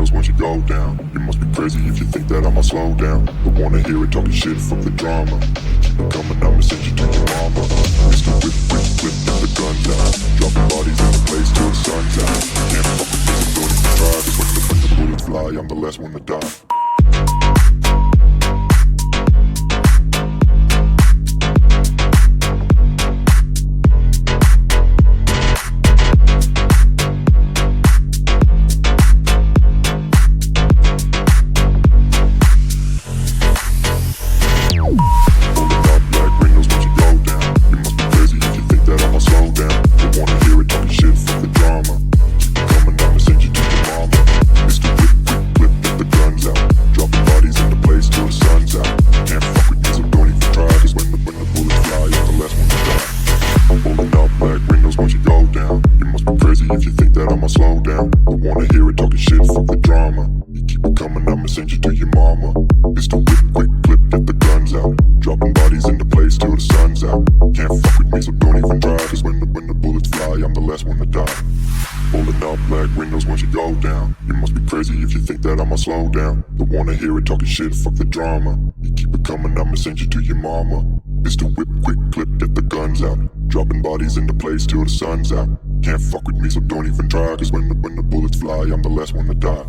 windows once you go down. You must be crazy if you think that I'ma slow down. Don't wanna hear it talking shit, fuck the drama. Keep it coming, I'ma send you to your mama. Mr. Whip, whip, whip, get the guns out. Dropping bodies in the place till the sun's out. You can't fuck with me, so don't even try. Cause when the bullets fly, I'm the last one to die. If you think that I'ma slow down, don't wanna hear it talking shit, fuck the drama. You keep it coming, I'ma send you to your mama. Mr. Whip, quick clip, get the guns out. Dropping bodies into place till the sun's out. Can't fuck with me, so don't even try. Cause when the bullets fly, I'm the last one to die. Holding up black windows once you go down. You must be crazy if you think that I'ma slow down. Don't wanna hear it talking shit, fuck the drama. You keep it coming, I'ma send you to your mama. Mr. Whip, quick clip, get the guns out. Dropping bodies into place till the sun's out. Can't fuck with me, so don't even try. Cause when the bullets fly, I'm the last one to die.